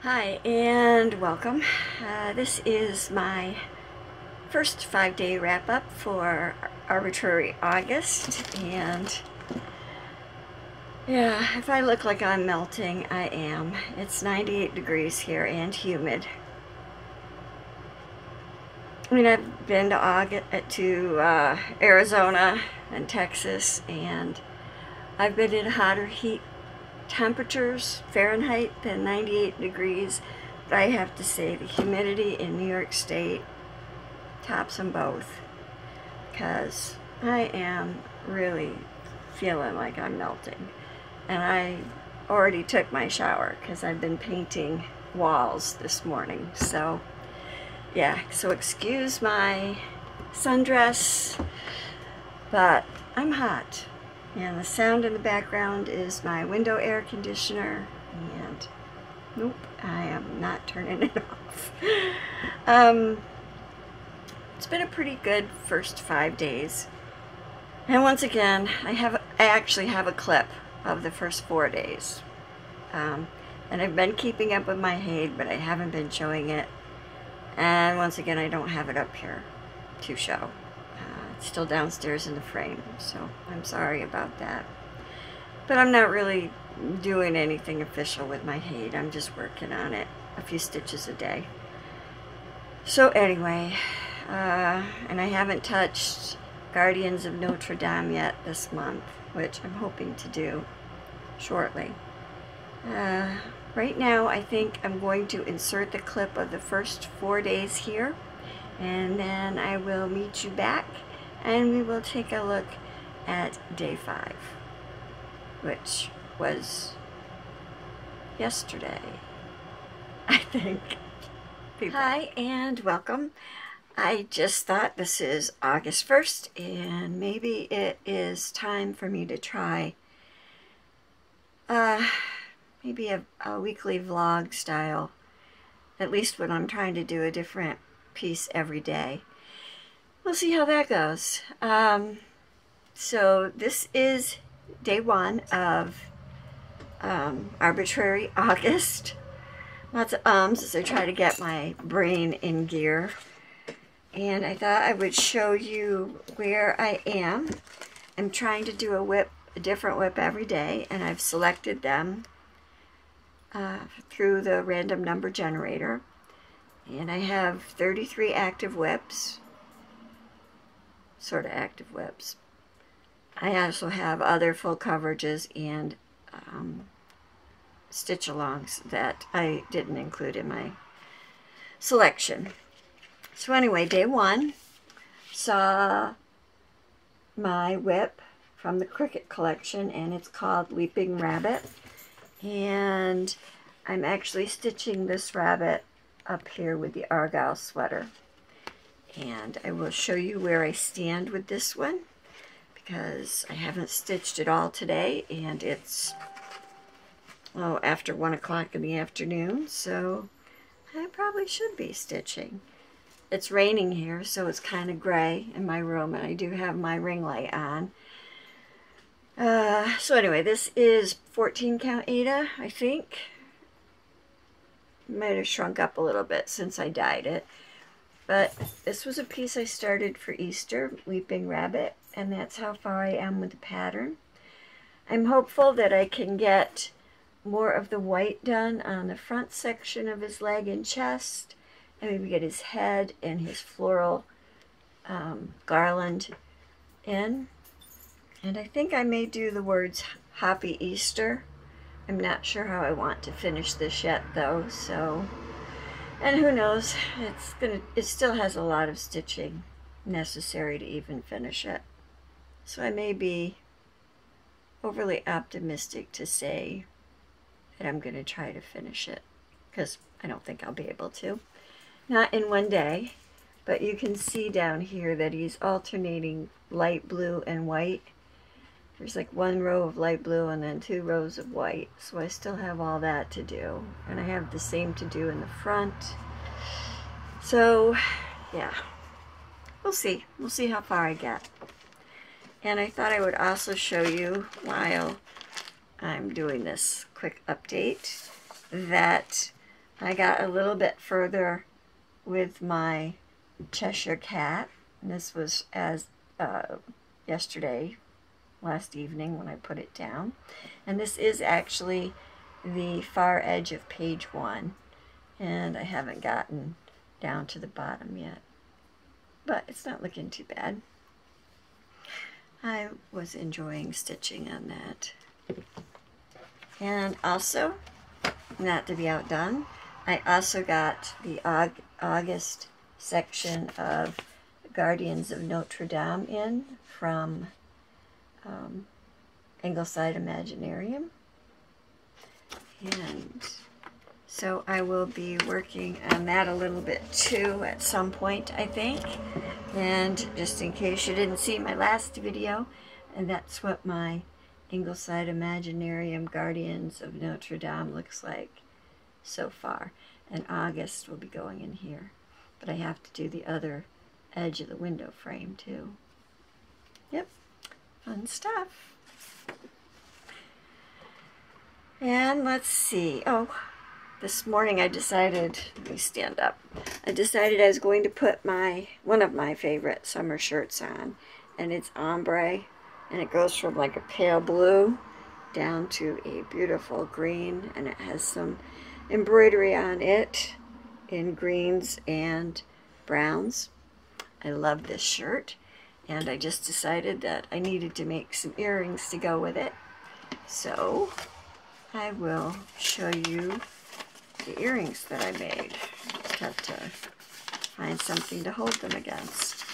Hi and welcome. This is my first 5-day wrap-up for Arbitrary August, and yeah, if I look like I'm melting, I am. It's 98 degrees here and humid. I mean, I've been to Arizona and Texas, and I've been in hotter heat temperatures, Fahrenheit, than 98 degrees. But I have to say the humidity in New York State tops them both, because I am really feeling like I'm melting. And I already took my shower because I've been painting walls this morning. So yeah, so excuse my sundress, but I'm hot. And the sound in the background is my window air conditioner, and nope, I am not turning it off. It's been a pretty good first 5 days. And once again, I actually have a clip of the first 4 days. And I've been keeping up with my Haid, but I haven't been showing it. And once again, I don't have it up here to show. It's still downstairs in the frame, so I'm sorry about that. But I'm not really doing anything official with my Haid. I'm just working on it, a few stitches a day. So anyway, and I haven't touched Guardians of Notre Dame yet this month, which I'm hoping to do shortly. Right now, I think I'm going to insert the clip of the first 4 days here, and then I will meet you back, and we will take a look at day 5, which was yesterday, I think. Hi and welcome. I just thought this is August 1st, and maybe it is time for me to try maybe a weekly vlog style, at least when I'm trying to do a different piece every day. We'll see how that goes. So this is day 1 of Arbitrary August. Lots of ums as I try to get my brain in gear. And I thought I would show you where I am. I'm trying to do a different whip every day, and I've selected them through the random number generator. And I have 33 active whips, sort of active whips. I also have other full coverages and stitch alongs that I didn't include in my selection. So anyway, day 1 saw my whip from the Cricket collection, and it's called Leaping Rabbit. And I'm actually stitching this rabbit up here with the Argyle sweater. And I will show you where I stand with this one, because I haven't stitched it all today, and it's after 1 o'clock in the afternoon, so I probably should be stitching. It's raining here, so it's kind of gray in my room, and I do have my ring light on. So anyway, this is 14 count Ada, I think. Might have shrunk up a little bit since I dyed it. But this was a piece I started for Easter, Leaping Rabbit, and that's how far I am with the pattern. I'm hopeful that I can get more of the white done on the front section of his leg and chest, and maybe get his head and his floral garland in. And I think I may do the words Happy Easter. I'm not sure how I want to finish this yet though, so, and who knows, it still has a lot of stitching necessary to even finish it. So I may be overly optimistic to say that I'm going to try to finish it, because I don't think I'll be able to. Not in one day, but you can see down here that he's alternating light blue and white. There's like 1 row of light blue and then 2 rows of white, so I still have all that to do, and I have the same to do in the front. So yeah, we'll see how far I get. And I thought I would also show you, while I'm doing this quick update, that I got a little bit further with my Cheshire Cat. And this was as yesterday, last evening when I put it down. And this is actually the far edge of page 1. And I haven't gotten down to the bottom yet. But it's not looking too bad. I was enjoying stitching on that. And also, not to be outdone, I also got the August section of Guardians of Notre Dame in from Ingleside Imaginarium. And so I will be working on that a little bit too at some point, I think. And just in case you didn't see my last video, and that's what my Ingleside Imaginarium Guardians of Notre Dame looks like so far. And August will be going in here. But I have to do the other edge of the window frame too. Yep, fun stuff. And let's see. Oh, this morning I decided, let me stand up. I decided I was going to put one of my favorite summer shirts on. And it's ombre. And it goes from like a pale blue down to a beautiful green. And it has some embroidery on it in greens and browns. I love this shirt. And I just decided that I needed to make some earrings to go with it. So I will show you the earrings that I made. Just have to find something to hold them against.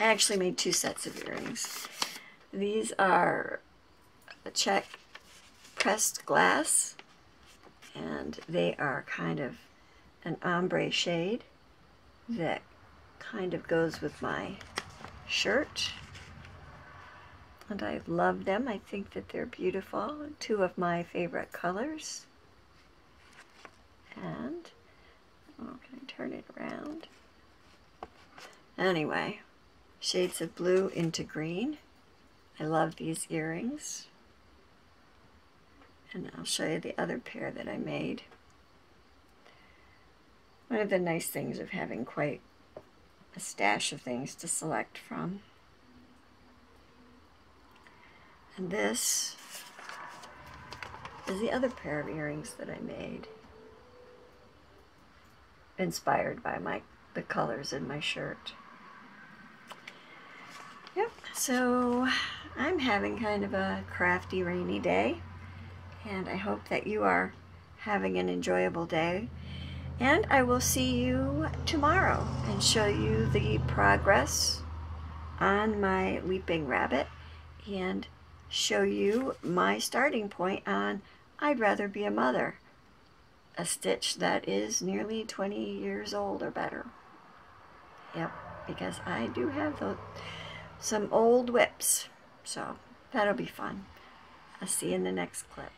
I actually made 2 sets of earrings. These are a check pressed glass, and they are kind of an ombre shade that kind of goes with my shirt. And I love them. I think that they're beautiful. 2 of my favorite colors. And, oh, can I turn it around? Anyway, shades of blue into green. I love these earrings. And I'll show you the other pair that I made. One of the nice things of having quite a stash of things to select from. And this is the other pair of earrings that I made, inspired by the colors in my shirt. Yep, so I'm having kind of a crafty, rainy day, and I hope that you are having an enjoyable day. And I will see you tomorrow and show you the progress on my Weeping Rabbit and show you my starting point on I'd Rather Be a Mother, a stitch that is nearly 20 years old or better. Yep, because I do have some old whips, so that'll be fun. I'll see you in the next clip.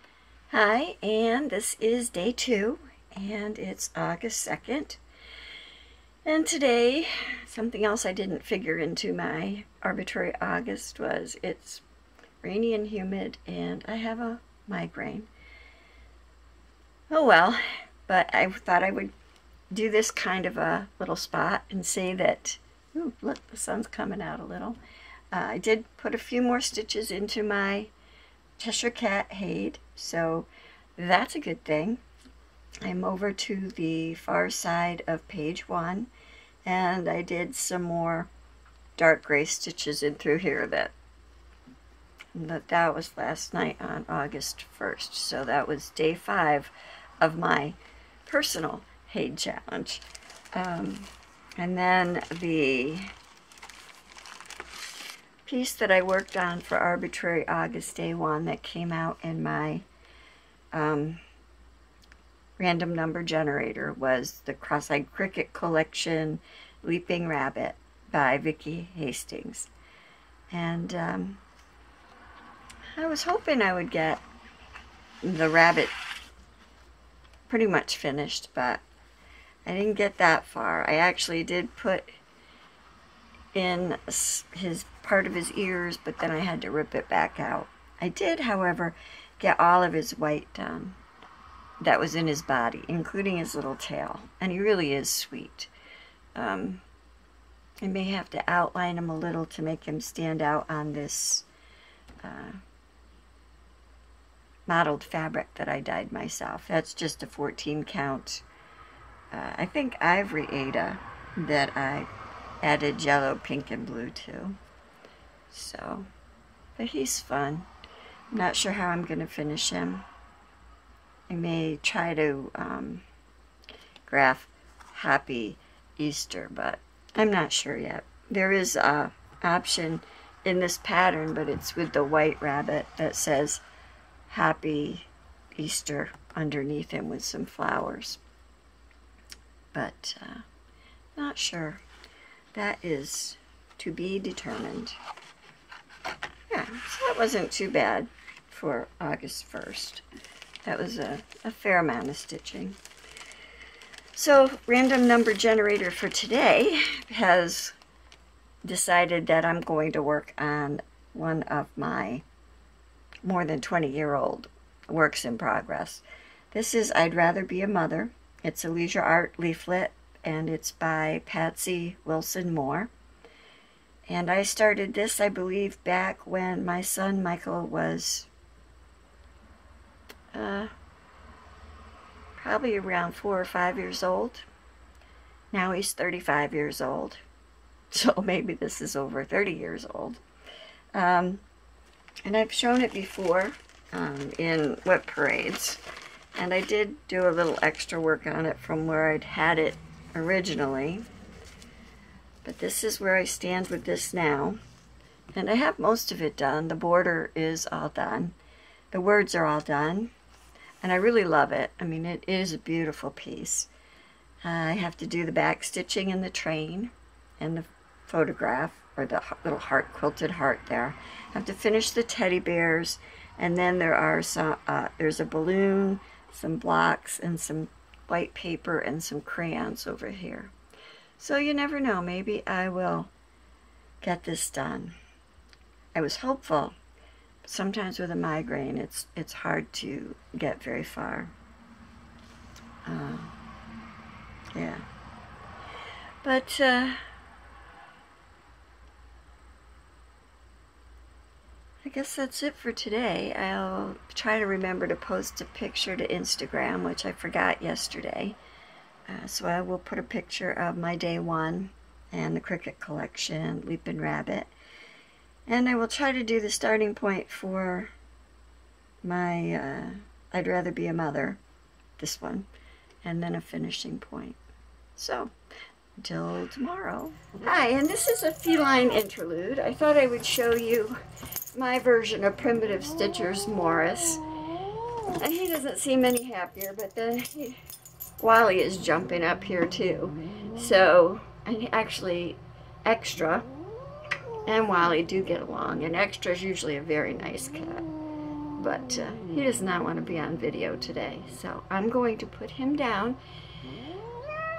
Hi, and this is day 2, and it's August 2nd. And today, something else I didn't figure into my Arbitrary August was it's rainy and humid, and I have a migraine. Oh well, but I thought I would do this kind of a little spot and say that, ooh, look, the sun's coming out a little. I did put a few more stitches into my Cheshire Cat Hade, so that's a good thing. I'm over to the far side of page 1, and I did some more dark gray stitches in through here that was last night on August 1st. So that was day 5 of my personal Hade challenge. And then the piece that I worked on for Arbitrary August day 1 that came out in my random number generator was the Cross-Eyed Cricket Collection Weeping Rabbit by Vicki Hastings. And I was hoping I would get the rabbit pretty much finished, but I didn't get that far. I actually did put in his part of his ears, but then I had to rip it back out. I did, however, get all of his white done, that was in his body, including his little tail. And he really is sweet. I may have to outline him a little to make him stand out on this mottled fabric that I dyed myself. That's just a 14 count, I think ivory Ada that I added yellow, pink, and blue to. So, but he's fun. I'm not sure how I'm going to finish him. I may try to graph Happy Easter, but I'm not sure yet. There is an option in this pattern, but it's with the white rabbit that says Happy Easter underneath him with some flowers. But not sure. That is to be determined. Yeah, so that wasn't too bad for August 1st. That was a fair amount of stitching. So, random number generator for today has decided that I'm going to work on one of my more than 20-year-old works in progress. This is I'd Rather Be a Mother. It's a leisure art leaflet, and it's by Patsy Wilson Moore. And I started this, I believe, back when my son Michael was probably around 4 or 5 years old. Now he's 35 years old. So maybe this is over 30 years old. And I've shown it before in Whip Parades. And I did do a little extra work on it from where I'd had it originally. But this is where I stand with this now. And I have most of it done. The border is all done. The words are all done. And I really love it. I mean, it is a beautiful piece. I have to do the back stitching in the train and the photograph, or the little heart, quilted heart there. I have to finish the teddy bears, and then there are some, there's a balloon, some blocks, and some white paper, and some crayons over here. So you never know, maybe I will get this done. I was hopeful. Sometimes with a migraine, it's hard to get very far. Yeah. But I guess that's it for today. I'll try to remember to post a picture to Instagram, which I forgot yesterday. So I will put a picture of my day one and the Cricket collection, Leapin' Rabbit. And I will try to do the starting point for my I'd Rather Be a Mother, this one, and then a finishing point. So, until tomorrow. Hi, and this is a Feline interlude. I thought I would show you my version of Primitive Stitcher's Morris. And he doesn't seem any happier, but then Wally is jumping up here too. So, and actually, Extra and Wally do get along, and Extra is usually a very nice cat, but he does not want to be on video today, so I'm going to put him down.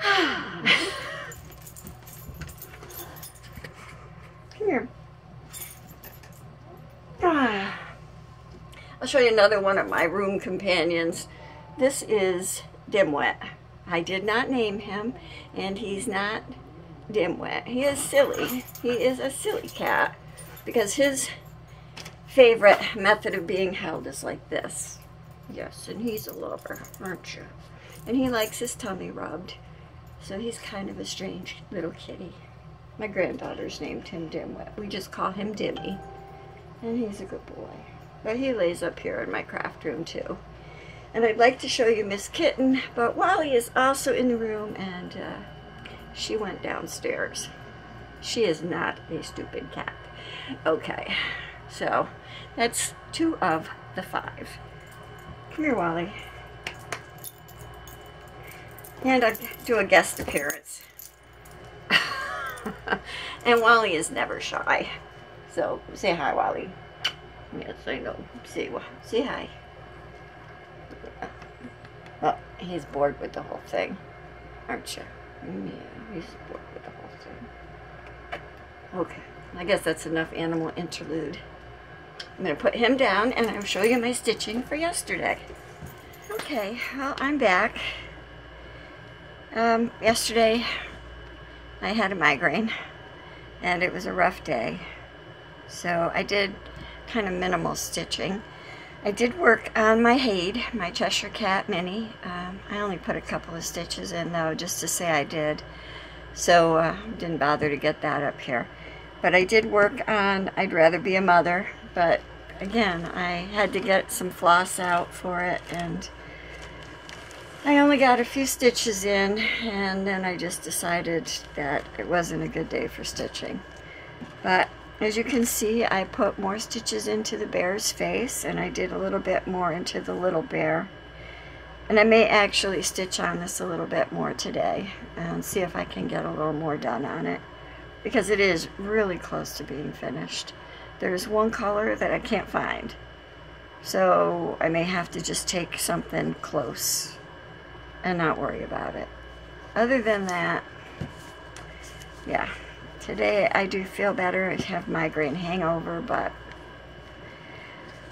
Come here. I'll show you another one of my room companions. This is Dimwit. I did not name him, and he's not Dimwit. He is silly. He is a silly cat because his favorite method of being held is like this. Yes, and he's a lover, aren't you? And he likes his tummy rubbed. So he's kind of a strange little kitty. My granddaughter's named him Dimwit. We just call him Dimmy. And he's a good boy. But he lays up here in my craft room too. And I'd like to show you Miss Kitten, but Wally is also in the room, and she went downstairs. She is not a stupid cat. Okay, so that's 2 of the 5. Come here, Wally. And I do a guest appearance. And Wally is never shy. So say hi, Wally. Yes, I know. Say hi. Oh, he's bored with the whole thing, aren't you? Yeah, he's bored with the whole thing. Okay, I guess that's enough animal interlude. I'm going to put him down, and I'll show you my stitching for yesterday. Okay. Okay, well, I'm back. Yesterday I had a migraine and it was a rough day, so I did kind of minimal stitching. I did work on my Hade, my Cheshire Cat Mini. I only put a couple of stitches in though, just to say I did, so didn't bother to get that up here. But I did work on I'd Rather Be a Mother, but again, I had to get some floss out for it, and I only got a few stitches in, and then I just decided that it wasn't a good day for stitching. But as you can see, I put more stitches into the bear's face, and I did a little bit more into the little bear. And I may actually stitch on this a little bit more today and see if I can get a little more done on it, because it is really close to being finished. There's one color that I can't find, so I may have to just take something close and not worry about it. Other than that, yeah, today I do feel better. I have migraine hangover, but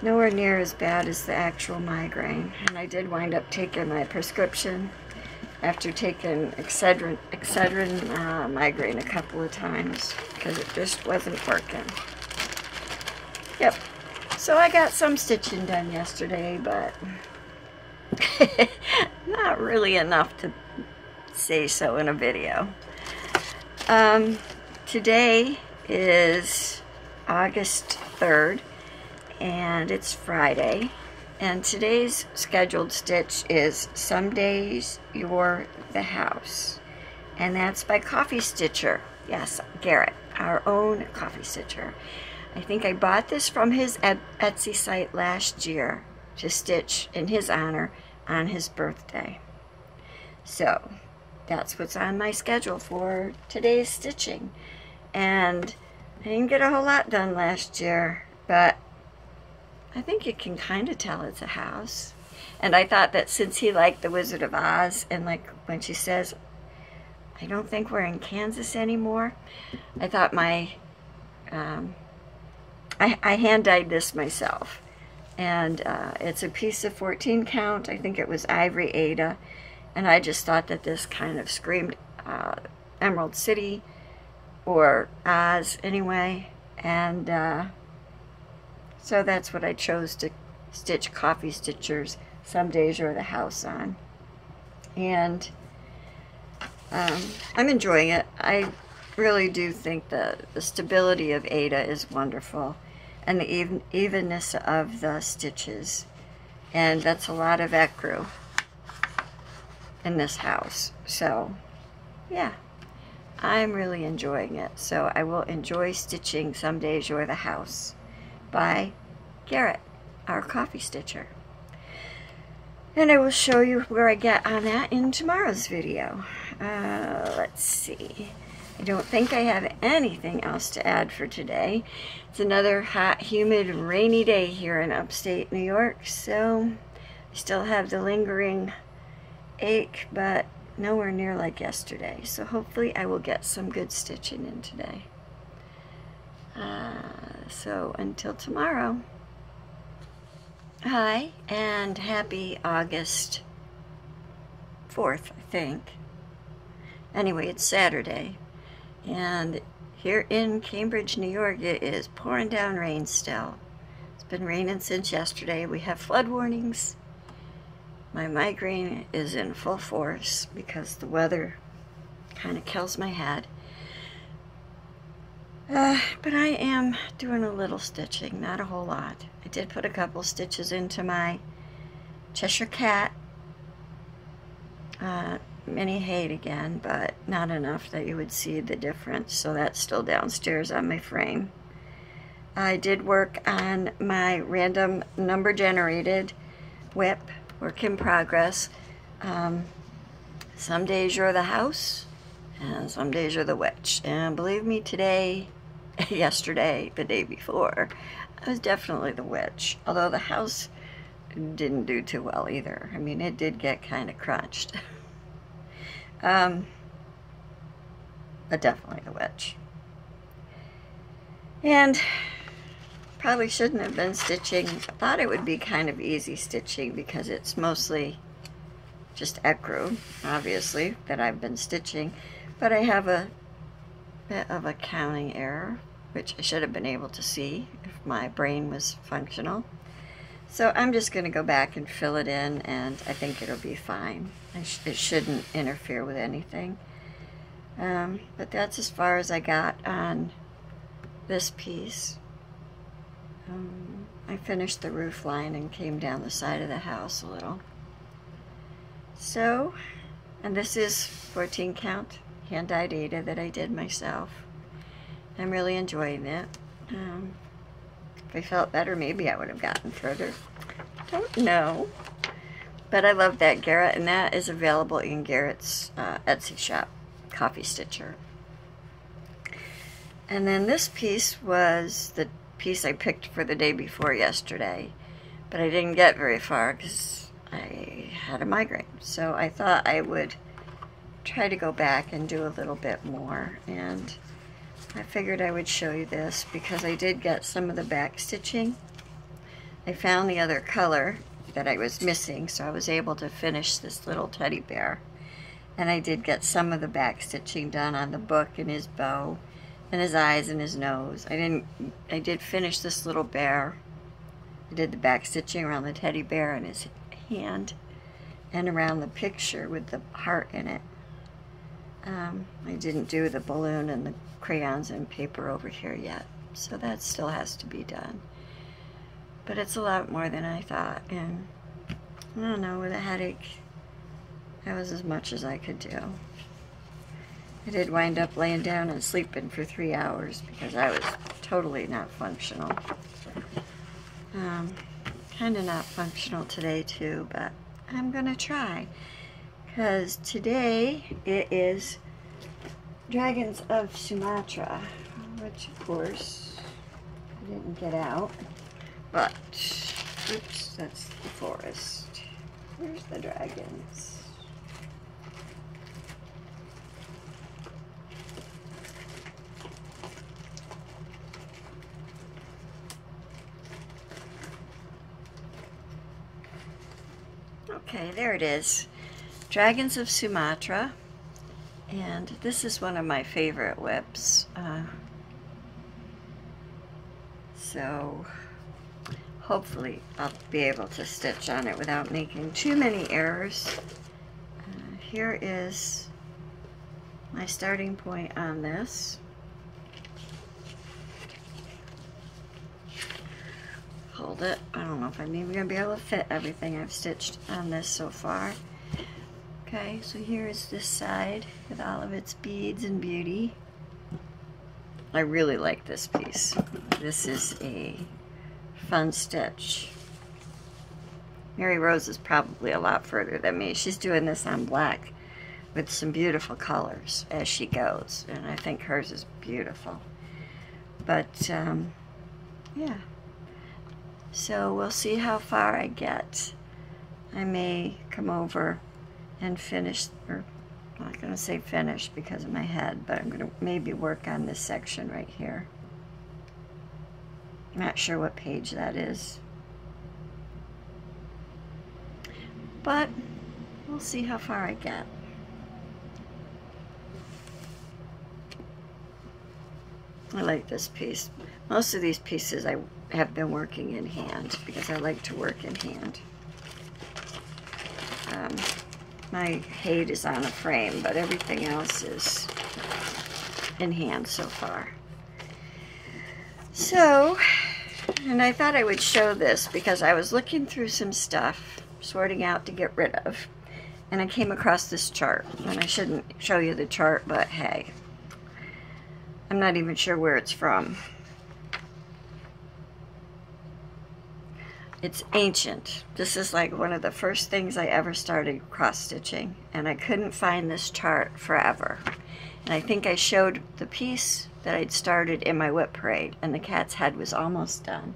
nowhere near as bad as the actual migraine. And I did wind up taking my prescription after taking Excedrin migraine a couple of times because it just wasn't working. Yep, so I got some stitching done yesterday, but not really enough to say so in a video. Today is August 3rd, and it's Friday, and today's scheduled stitch is Some Days You're the House, and that's by Coffee Stitcher. Yes, Garrett, our own Coffee Stitcher. I think I bought this from his Etsy site last year to stitch in his honor on his birthday. So that's what's on my schedule for today's stitching. And I didn't get a whole lot done last year, but I think you can kind of tell it's a house. And I thought that since he liked The Wizard of Oz, and like when she says, I don't think we're in Kansas anymore, I thought my I hand dyed this myself, and it's a piece of 14 count. I think it was Ivory Ada, and I just thought that this kind of screamed Emerald City or Oz anyway, and so that's what I chose to stitch Coffee Stitcher's Some Days You're the House on. And I'm enjoying it. I really do think the stability of Ada is wonderful, and the evenness of the stitches, and that's a lot of ecru in this house. So yeah, I'm really enjoying it. So I will enjoy stitching Some Days You're the House by Garrett, our Coffee Stitcher, and I will show you where I get on that in tomorrow's video. Let's see, I don't think I have anything else to add for today. It's another hot, humid, rainy day here in upstate New York, so I still have the lingering ache, but nowhere near like yesterday. So hopefully I will get some good stitching in today. So until tomorrow, hi, and happy August 4th, I think. Anyway, it's Saturday, and here in Cambridge, New York, it is pouring down rain still. It's been raining since yesterday. We have flood warnings. My migraine is in full force because the weather kind of kills my head. But I am doing a little stitching, not a whole lot. I did put a couple stitches into my Cheshire Cat Mini Hade again, but not enough that you would see the difference, so that's still downstairs on my frame. I did work on my random number generated whip, work in progress. Some days you're the house, and some days you're the witch. And believe me, today, yesterday, the day before, I was definitely the witch, although the house didn't do too well either. I mean, it did get kind of crunched. But definitely the witch. And probably shouldn't have been stitching. I thought it would be kind of easy stitching because it's mostly just ecru, obviously, that I've been stitching. But I have a bit of a counting error, which I should have been able to see if my brain was functional. So I'm just going to go back and fill it in, and I think it'll be fine. It shouldn't interfere with anything. But that's as far as I got on this piece. I finished the roof line and came down the side of the house a little. So, and this is 14 count hand-dyed Ada that I did myself. I'm really enjoying it. If I felt better, maybe I would have gotten further. Don't know. But I love that Garrett, and that is available in Garrett's Etsy shop, Coffee Stitcher. And then this piece was the piece I picked for the day before yesterday, but I didn't get very far because I had a migraine. So I thought I would try to go back and do a little bit more, and I figured I would show you this because I did get some of the back stitching. I found the other color that I was missing, so I was able to finish this little teddy bear. And I did get some of the back stitching done on the book and his bow and his eyes and his nose. I did finish this little bear. I did the back stitching around the teddy bear and his hand and around the picture with the heart in it. I didn't do the balloon and the crayons and paper over here yet, so that still has to be done. But it's a lot more than I thought, and I don't know, with a headache, that was as much as I could do. I did wind up laying down and sleeping for 3 hours because I was totally not functional. Kind of not functional today too, but I'm gonna try, because today it is Dragons of Sumatra, which of course I didn't get out, but oops, that's the forest. Where's the dragons? Okay, there it is. Dragons of Sumatra. And this is one of my favorite whips. So hopefully I'll be able to stitch on it without making too many errors. Here is my starting point on this. Hold it. I don't know if I'm even going to be able to fit everything I've stitched on this so far. Okay, so here is this side with all of its beads and beauty. I really like this piece. This is a fun stitch. Mary Rose is probably a lot further than me. She's doing this on black with some beautiful colors as she goes, and I think hers is beautiful. But yeah, so we'll see how far I get. I may come over and finish, or I'm not going to say finish because of my head, but I'm going to maybe work on this section right here. I'm not sure what page that is, but we'll see how far I get. I like this piece. Most of these pieces I have been working in hand because I like to work in hand. My height is on a frame, but everything else is in hand so far. So, and I thought I would show this because I was looking through some stuff, sorting out to get rid of, and I came across this chart. And I shouldn't show you the chart, but hey, I'm not even sure where it's from. It's ancient. This is like one of the first things I ever started cross-stitching, and I couldn't find this chart forever. And I think I showed the piece that I'd started in my whip parade, and the cat's head was almost done.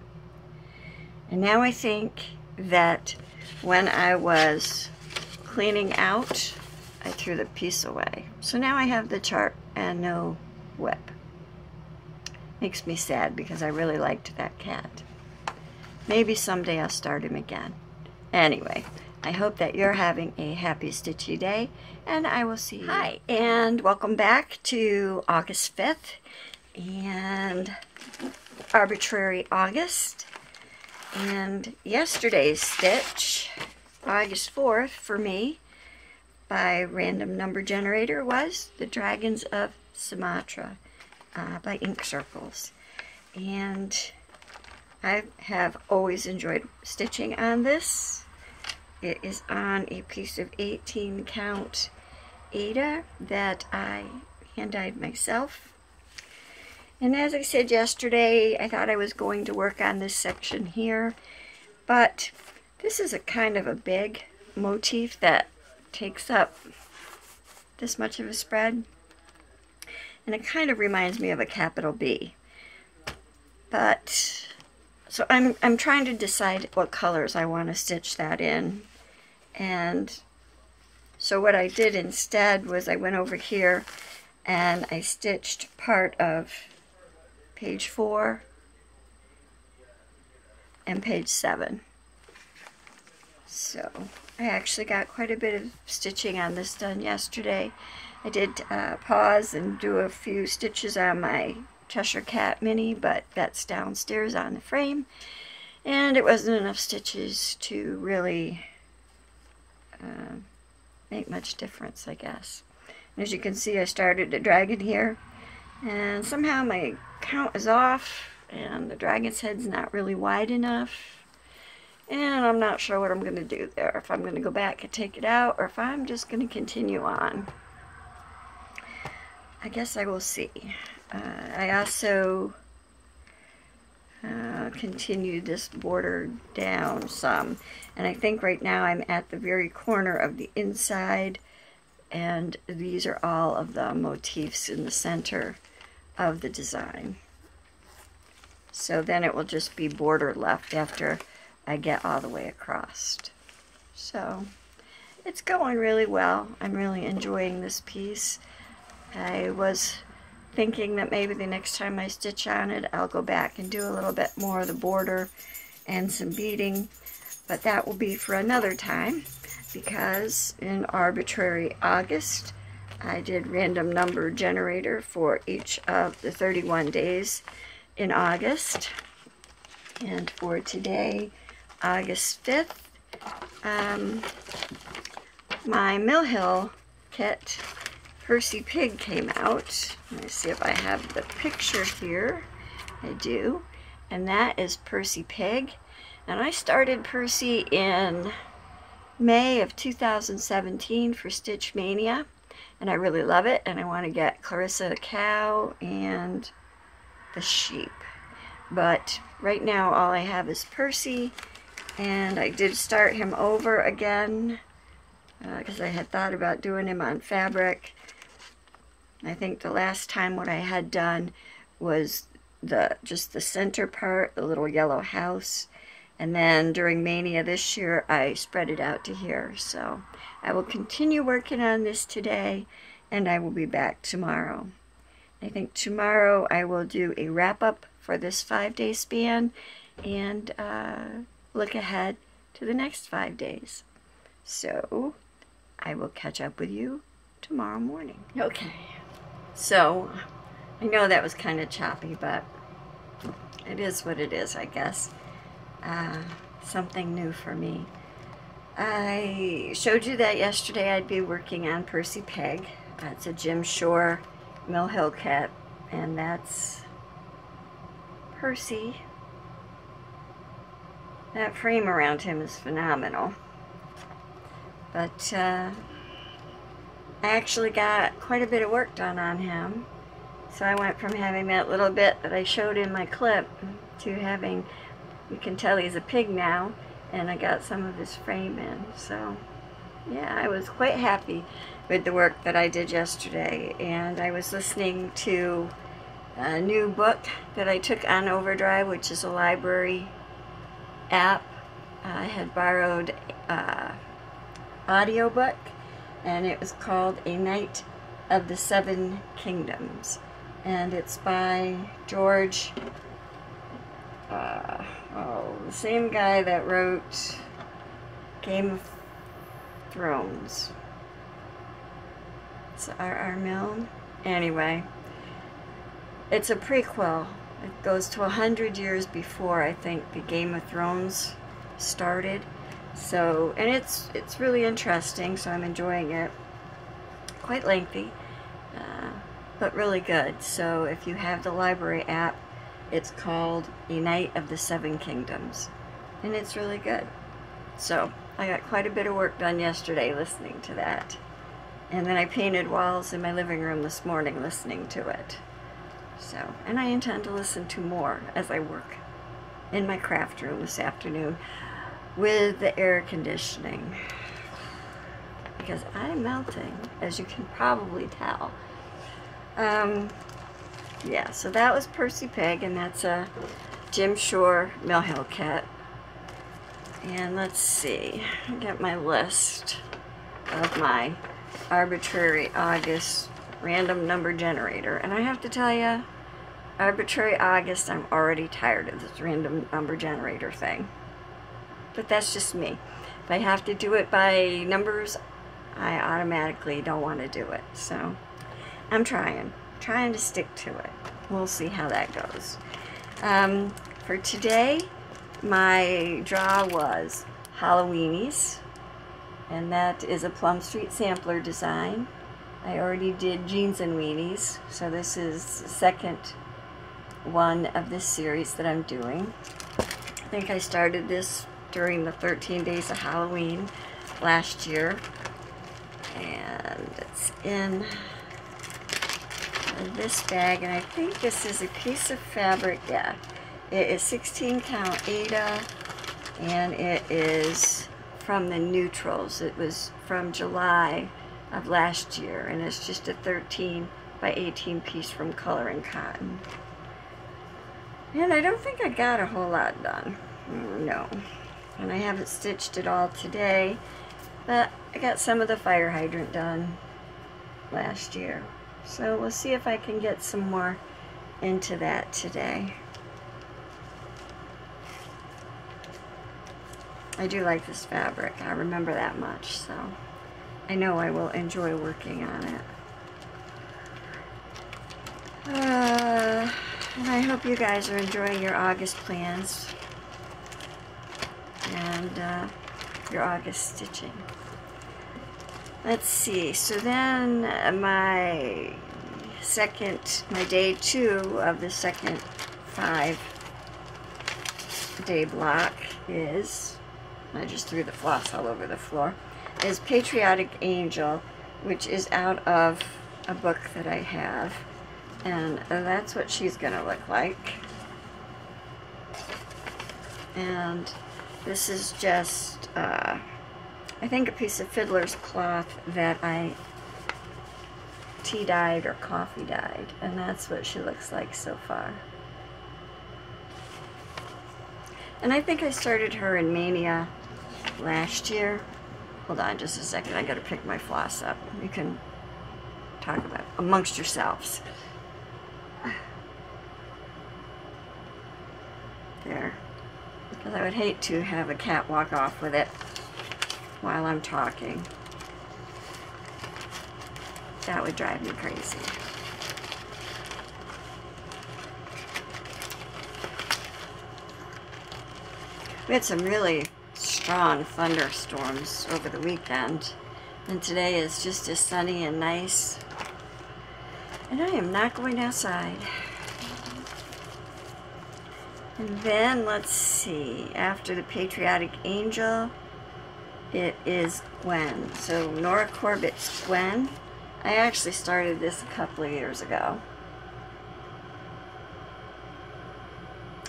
And now I think that when I was cleaning out, I threw the piece away. So now I have the chart and no whip. Makes me sad because I really liked that cat. Maybe someday I'll start him again. Anyway, I hope that you're having a happy stitchy day, and I will see you. Hi, and welcome back to August 5th and Arbitrary August. And yesterday's stitch, August 4th, for me, by random number generator, was The Dragons of Sumatra by Ink Circles. And I have always enjoyed stitching on this. It is on a piece of 18 count Aida that I hand-dyed myself. And as I said yesterday, I thought I was going to work on this section here, but this is a kind of a big motif that takes up this much of a spread, and it kind of reminds me of a capital B. But so I'm trying to decide what colors I want to stitch that in. And so what I did instead was I went over here and I stitched part of page 4 and page 7. So I actually got quite a bit of stitching on this done yesterday. I did pause and do a few stitches on my Cheshire Cat mini, but that's downstairs on the frame, and it wasn't enough stitches to really make much difference, I guess. And as you can see, I started a dragon here, and somehow my count is off, and the dragon's head's not really wide enough, and I'm not sure what I'm going to do there, if I'm going to go back and take it out, or if I'm just going to continue on. I guess I will see. I also continued this border down some, and I think right now I'm at the very corner of the inside, and these are all of the motifs in the center of the design. So then it will just be border left after I get all the way across. So it's going really well. I'm really enjoying this piece. I was thinking that maybe the next time I stitch on it, I'll go back and do a little bit more of the border and some beading, but that will be for another time, because in Arbitrary August, I did random number generator for each of the 31 days in August. And for today, August 5th, my Mill Hill kit, Percy Pig, came out. Let me see if I have the picture here. I do. And that is Percy Pig. And I started Percy in May of 2017 for Stitch Mania. And I really love it. And I want to get Clarissa the cow and the sheep. But right now all I have is Percy. And I did start him over again because I had thought about doing him on fabric. I think the last time what I had done was just the center part, the little yellow house, and then during Mania this year I spread it out to here. So I will continue working on this today, and I will be back tomorrow. I think tomorrow I will do a wrap-up for this 5-day span and look ahead to the next 5 days. So I will catch up with you tomorrow morning. Okay. So, I know that was kind of choppy, but it is what it is, I guess. Something new for me. I showed you that yesterday I'd be working on Percy Pig. It's a Jim Shore Mill Hill kit, and that's Percy. That frame around him is phenomenal. But, I actually got quite a bit of work done on him. So I went from having that little bit that I showed in my clip to having, you can tell he's a pig now, and I got some of his frame in. So yeah, I was quite happy with the work that I did yesterday. And I was listening to a new book that I took on Overdrive, which is a library app. I had borrowed audiobook, and it was called A Night of the Seven Kingdoms. and it's by George, the same guy that wrote Game of Thrones. It's R.R. Milne. Anyway, it's a prequel. It goes to 100 years before, I think, the Game of Thrones started. So, and it's really interesting, so I'm enjoying it. Quite lengthy, but really good. So if you have the library app, it's called A Knight of the Seven Kingdoms, and it's really good. So I got quite a bit of work done yesterday listening to that, and then I painted walls in my living room this morning listening to it. So, and I intend to listen to more as I work in my craft room this afternoon with the air conditioning, because I'm melting, as you can probably tell. Yeah, so that was Percy Pig, and that's a Jim Shore Mill Hill kit. And let's see, I got my list of my Arbitrary August random number generator, and I have to tell you, Arbitrary August, I'm already tired of this random number generator thing. But that's just me. If I have to do it by numbers, I automatically don't want to do it. So I'm trying to stick to it. We'll see how that goes. For today, my draw was Halloweenies, and that is a Plum Street sampler design. I already did Jeans and Weenies, so this is the second one of this series that I'm doing. I think I started this during the 13 days of Halloween last year, and it's in this bag, and I think this is a piece of fabric. Yeah, it is 16 count Aida, and it is from the Neutrals. It was from July of last year, and it's just a 13 by 18 piece from Color and Cotton. And I don't think I got a whole lot done. No. And I haven't stitched it all today, but I got some of the fire hydrant done last year. So we'll see if I can get some more into that today. I do like this fabric. I remember that much, so I know I will enjoy working on it. And I hope you guys are enjoying your August plans and your August stitching. Let's see, so then my day 2 of the second 5-day block is, I just threw the floss all over the floor, is Patriotic Angel, which is out of a book that I have, and that's what she's gonna look like. And this is just I think a piece of fiddler's cloth that I tea dyed or coffee dyed, and that's what she looks like so far. And I think I started her in Mania last year. Hold on just a second, I gotta pick my floss up. You can talk about it amongst yourselves. There. Because I would hate to have a cat walk off with it while I'm talking. That would drive me crazy. We had some really strong thunderstorms over the weekend, and today is just as sunny and nice, and I am not going outside. And then let's see, after the Patriotic Angel, it is Gwen. So Nora Corbett's Gwen. I actually started this a couple of years ago,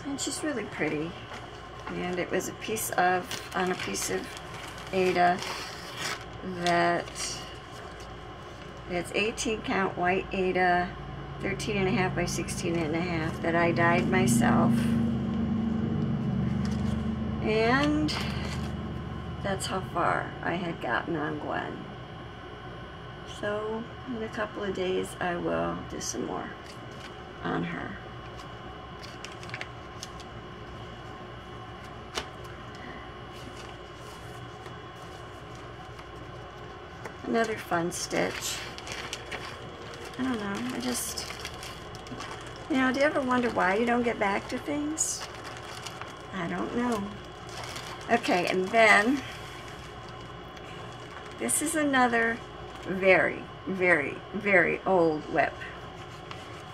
and she's really pretty. And it was a piece of, on a piece of Aida that, it's 18 count white Aida, 13.5 by 16.5 that I dyed myself. And that's how far I had gotten on Gwen. So in a couple of days I will do some more. on her. Another fun stitch. I don't know, I just, you know, do you ever wonder why you don't get back to things? I don't know. Okay, and then this is another very, very, very old whip.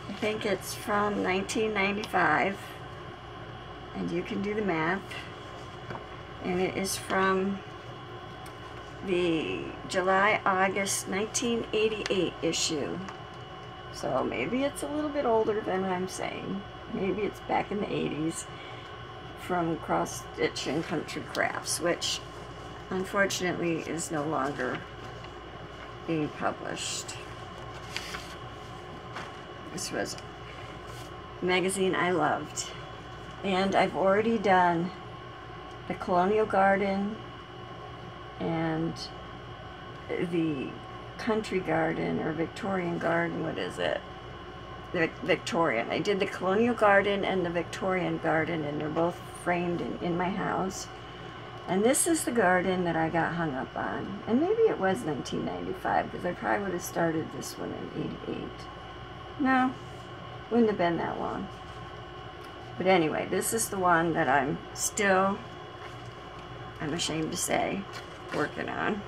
I think it's from 1995, and you can do the math. And it is from the July-August 1988 issue. So maybe it's a little bit older than I'm saying. Maybe it's back in the 80s from Cross Stitch and Country Crafts, which unfortunately is no longer being published. This was a magazine I loved. And I've already done the Colonial Garden and the Country Garden, or Victorian Garden, what is it? The Victorian. I did the Colonial Garden and the Victorian Garden, and they're both framed in my house. And this is the garden that I got hung up on. And maybe it was 1995, because I probably would have started this one in 88. No, wouldn't have been that long. But anyway, this is the one that I'm still, I'm ashamed to say, working on.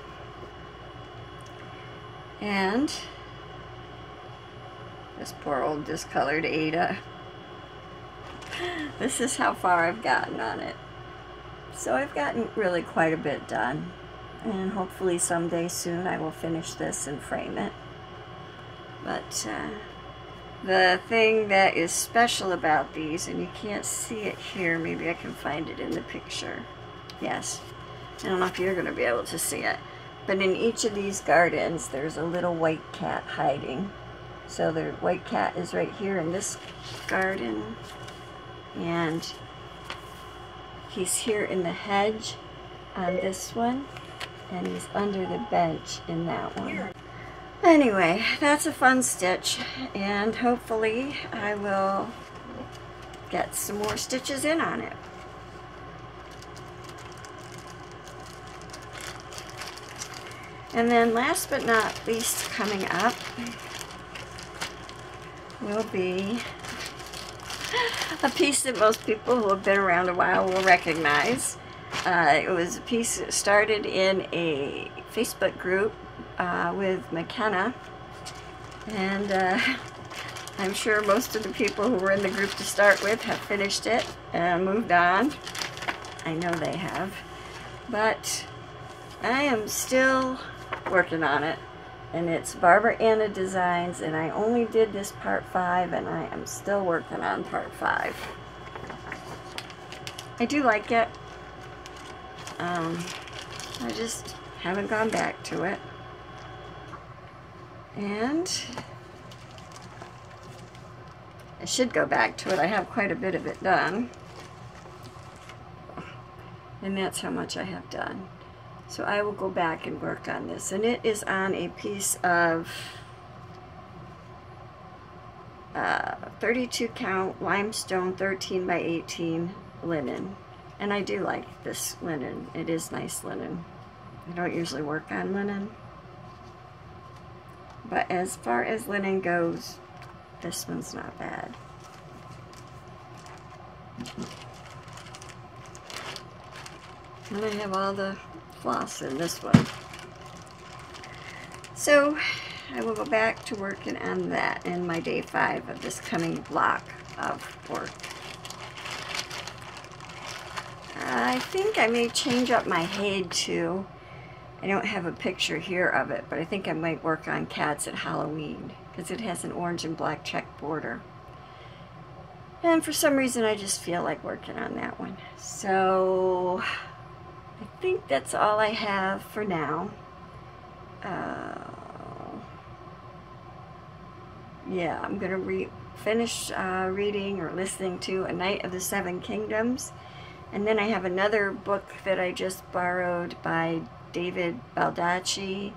And this poor old discolored Ada. This is how far I've gotten on it. So I've gotten really quite a bit done. And hopefully someday soon I will finish this and frame it. But the thing that is special about these, and you can't see it here, maybe I can find it in the picture. Yes. I don't know if you're going to be able to see it. But in each of these gardens, there's a little white cat hiding. So the white cat is right here in this garden. And he's here in the hedge on this one. And he's under the bench in that one. Anyway, that's a fun stitch. And hopefully I will get some more stitches in on it. And then last but not least, coming up will be a piece that most people who have been around a while will recognize. It was a piece that started in a Facebook group with McKenna, and I'm sure most of the people who were in the group to start with have finished it and moved on. I know they have, but I am still working on it, and it's Barbara Anna Designs, and I only did this part 5, and I am still working on part 5. I do like it. I just haven't gone back to it, and I should go back to it. I have quite a bit of it done, and that's how much I have done. So I will go back and work on this. And it is on a piece of 32 count limestone 13 by 18 linen. And I do like this linen. It is nice linen. I don't usually work on linen. But as far as linen goes, this one's not bad. And I have all the floss in this one. So I will go back to working on that in my day 5 of this coming block of work. I think I may change up my head too. I don't have a picture here of it, but I think I might work on cats at Halloween because it has an orange and black check border. And for some reason I just feel like working on that one. So I think that's all I have for now. Yeah, I'm going to finish reading or listening to A Knight of the Seven Kingdoms. And then I have another book that I just borrowed by David Baldacci,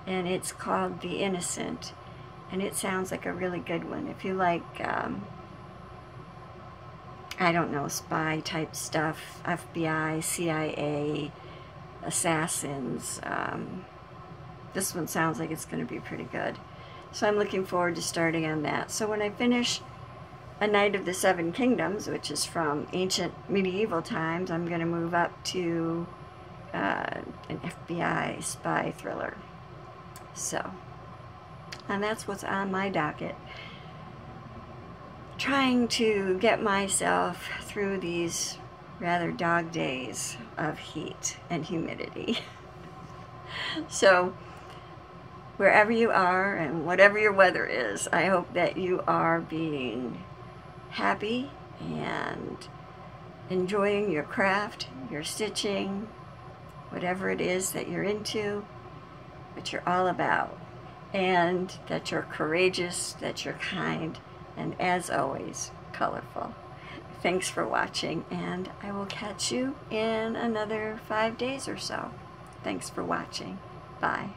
and it's called The Innocent. and it sounds like a really good one. If you like, I don't know, spy type stuff, FBI, CIA, assassins, this one sounds like it's going to be pretty good. So I'm looking forward to starting on that. So when I finish A Knight of the Seven Kingdoms, which is from ancient medieval times, I'm going to move up to an FBI spy thriller. So, and that's what's on my docket. Trying to get myself through these rather dog days of heat and humidity. So, wherever you are and whatever your weather is, I hope that you are being happy and enjoying your craft, your stitching, whatever it is that you're into, that you're all about, and that you're courageous, that you're kind, and as always, colorful. Thanks for watching, and I will catch you in another 5 days or so. Thanks for watching. Bye.